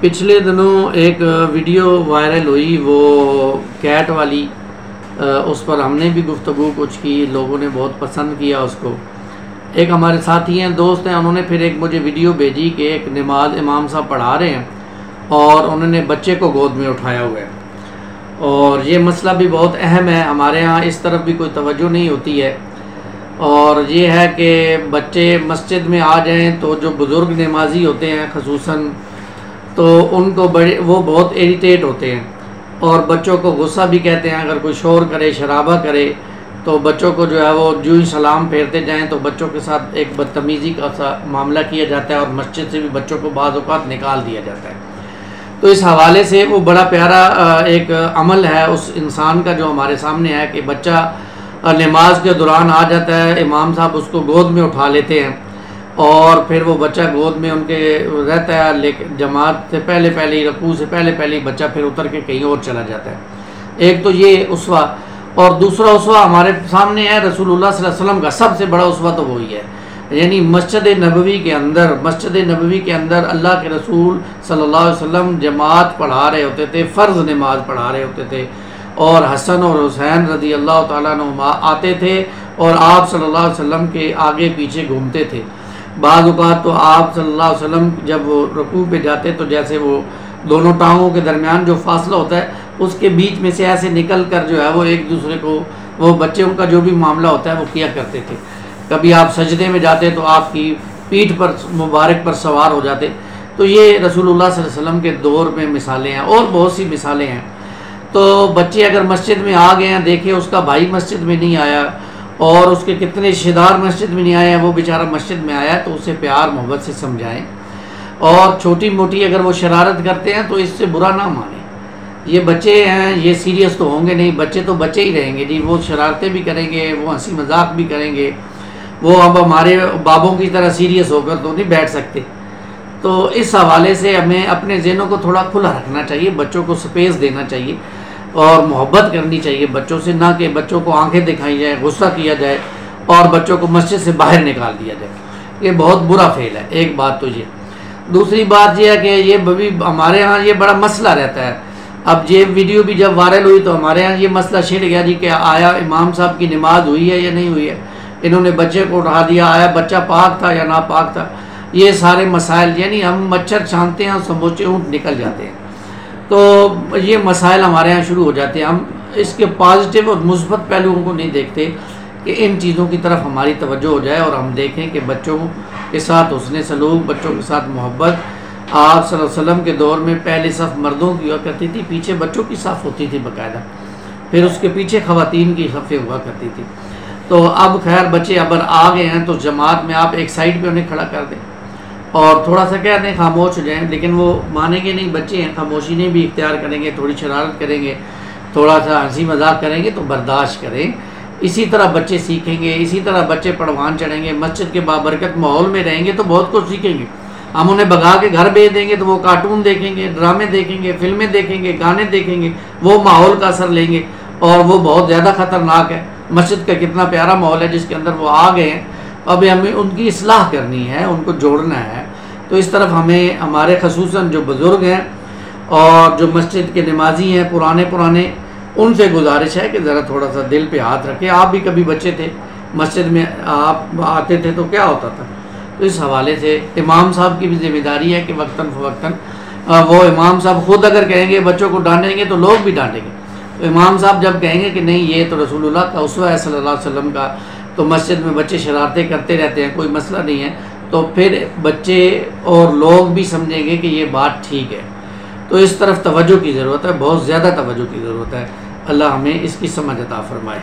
پچھلے دنوں ایک ویڈیو وائرل ہوئی وہ کیٹ والی، اس پر ہم نے بھی گفتگو کچھ کی، لوگوں نے بہت پسند کیا اس کو۔ ایک ہمارے ساتھی ہیں، دوست ہیں، انہوں نے پھر ایک مجھے ویڈیو بھیجی کہ ایک نماز امام صاحب پڑھا رہے ہیں اور انہوں نے بچے کو گود میں اٹھایا ہوا ہے، اور یہ مسئلہ بھی بہت اہم ہے، ہمارے ہاں اس طرف بھی کوئی توجہ نہیں ہوتی ہے۔ اور یہ ہے کہ بچے مسجد میں آ جائیں تو جو بزرگ نمازی ہوتے ہیں خصوصاً، تو ان کو وہ بہت ایریٹیٹ ہوتے ہیں، اور بچوں کو غصہ بھی کہتے ہیں۔ اگر کوئی شور کرے، شرابہ کرے، تو بچوں کو جو ہے وہ جو ہی سلام پھیرتے جائیں تو بچوں کے ساتھ ایک بدتمیزی کا سا معاملہ کیا جاتا ہے، اور مسجد سے بھی بچوں کو بعض اوقات نکال دیا جاتا ہے۔ تو اس حوالے سے وہ بڑا پیارا ایک عمل ہے اس انسان کا جو ہمارے سامنے ہے کہ بچہ نماز کے دوران آ جاتا ہے، امام صاحب اس کو گود میں اٹھا لیتے ہیں، اور پھر وہ بچہ گود میں ان کے رہتا ہے، لیکن جماعت سے پہلے ہی، رکوع سے پہلے ہی بچہ پھر اتر کے کہیں اور چلا جاتا ہے۔ ایک تو یہ اسوہ، اور دوسرا اسوہ ہمارے سامنے ہے رسول اللہ صلی اللہ علیہ وسلم کا۔ سب سے بڑا اسوہ تو وہی ہے، یعنی مسجد نبوی کے اندر اللہ کے رسول صلی اللہ علیہ وسلم جماعت پڑھا رہے ہوتے تھے، فرض نماز پڑھا رہے ہوتے تھے، اور حسن اور حسین رضی اللہ تعالیٰ عنہما آتے تھے اور آپ صلی اللہ علیہ وسلم کے آگے پیچھے گھومتے تھے۔ بعض اوقات تو آپ صلی اللہ علیہ وسلم جب وہ رکوع پہ جاتے تو جیسے وہ دونوں ٹانگوں کے درمیان جو فاصلہ ہوتا ہے اس کے بیچ میں سے ایسے نکل کر جو ہے وہ ایک دوسرے کو، وہ بچوں کا جو بھی معاملہ ہوتا ہے وہ کیا کرتے تھے۔ کبھی آپ سجدے میں جاتے تو آپ کی پیٹھ پر مبارک پر سوار ہو جاتے۔ تو یہ رسول اللہ صلی اللہ علیہ وسلم کے دور میں مثالیں ہیں، اور بہت سی مثالیں ہیں۔ تو بچے اگر مسجد میں آ گئے ہیں، دیکھیں اس کا بھائی مسجد میں نہیں آیا اور اس کے کتنے رشتہ دار مسجد میں نہیں آئے ہیں، وہ بیچارہ مسجد میں آیا تو اسے پیار محبت سے سمجھائیں، اور چھوٹی موٹی اگر وہ شرارت کرتے ہیں تو اس سے برا نہ مانیں۔ یہ بچے ہیں، یہ سیریس تو ہوں گے نہیں، بچے تو بچے ہی رہیں گے جی، وہ شرارتیں بھی کریں گے، وہ ہنسی مذاق بھی کریں گے، وہ اب ہمارے بابوں کی طرح سیریس ہو کر تو نہیں بیٹھ سکتے۔ تو اس حوالے سے ہمیں اپنے ذہنوں کو تھوڑا کھلا رکھنا چاہیے، بچوں کو سپیس دینا چاہیے اور محبت کرنی چاہیے بچوں سے، نہ کہ بچوں کو آنکھیں دکھائی جائیں، غصہ کیا جائے اور بچوں کو مسجد سے باہر نکال دیا جائے۔ یہ بہت برا فعل ہے۔ ایک بات تو یہ، دوسری بات یہ ہے کہ یہ بھی ہمارے ہاں یہ بڑا مسئلہ رہتا ہے۔ اب یہ ویڈیو بھی جب وائرل ہوئی تو ہمارے ہاں یہ مسئلہ چھڑ گیا جی کہ آیا امام صاحب کی نماز ہوئی ہے یا نہیں ہوئی ہے، انہوں نے بچے کو اٹھا دیا، آیا بچہ پاک تھا یا ناپاک تھا۔ یہ سارے مسائل، یعنی ہم مچھر چھانتے ہیں اور سموچے اونٹ نکل جاتے ہیں، تو یہ مسائل ہمارے ہاں شروع ہو جاتے ہیں۔ ہم اس کے پازیٹیو اور مثبت پہلوؤں کو نہیں دیکھتے کہ ان چیزوں کی طرف ہماری توجہ ہو جائے، اور ہم دیکھیں کہ بچوں کے ساتھ حسن سلوک، بچوں کے ساتھ محبت۔ آپ صلی اللہ علیہ وسلم کے دور میں پہلے صف مردوں کی ہوا کرتی تھی، پیچھے بچوں کی صف ہوتی تھی باقاعدہ، پھر اس کے پیچھے خواتین کی صفیں ہوا کرتی تھی۔ تو اب خیر بچے اب آ گئے ہیں تو جماعت میں آپ ایک سائڈ پہ انہیں کھڑا کر دیں اور تھوڑا سا کہہ دیں خاموش ہو جائیں، لیکن وہ مانیں گے نہیں، بچے ہیں، خاموشی نہیں بھی اختیار کریں گے، تھوڑی شرارت کریں گے، تھوڑا سا ہنسی مذاق کریں گے تو برداشت کریں۔ اسی طرح بچے سیکھیں گے، اسی طرح بچے پروان چڑھیں گے، مسجد کے بابرکت ماحول میں رہیں گے تو بہت کچھ سیکھیں گے۔ ہم انہیں بھگا کے گھر بھیج دیں گے تو وہ کارٹون دیکھیں گے، ڈرامے دیکھیں گے، فلمیں دیکھیں گے، گانے دیکھیں گے، وہ ماحول کا اثر لیں گے، اور وہ بہت زیادہ خطرناک ہے۔ مسجد کا کتنا پیارا ماحول ہے جس کے اندر وہ آ گئے ہیں، اب ہمیں ان کی اصلاح کرنی ہے، ان کو جوڑنا ہے۔ تو اس طرف ہمیں ہمارے خصوصاً جو بزرگ ہیں اور جو مسجد کے نمازی ہیں پرانے، ان سے گزارش ہے کہ ذرا تھوڑا سا دل پہ ہاتھ رکھیں۔ آپ بھی کبھی بچے تھے، مسجد میں آپ آتے تھے تو کیا ہوتا تھا؟ تو اس حوالے سے امام صاحب کی بھی ذمہ داری ہے کہ وقتاً فوقتاً وہ امام صاحب خود اگر کہیں گے بچوں کو ڈانٹیں گے تو لوگ بھی ڈانٹیں گے۔ تو امام صاحب جب کہیں گے کہ نہیں یہ تو رسول اللہ کا اسوہ ہے صلی اللہ علیہ وسلم کا، تو مسجد میں بچے شرارتیں کرتے رہتے ہیں، کوئی مسئلہ نہیں ہے، تو پھر بچے اور لوگ بھی سمجھیں گے کہ یہ بات ٹھیک ہے۔ تو اس طرف توجہ کی ضرورت ہے، بہت زیادہ توجہ کی ضرورت ہے۔ اللہ ہمیں اس کی سمجھ عطا فرمائے۔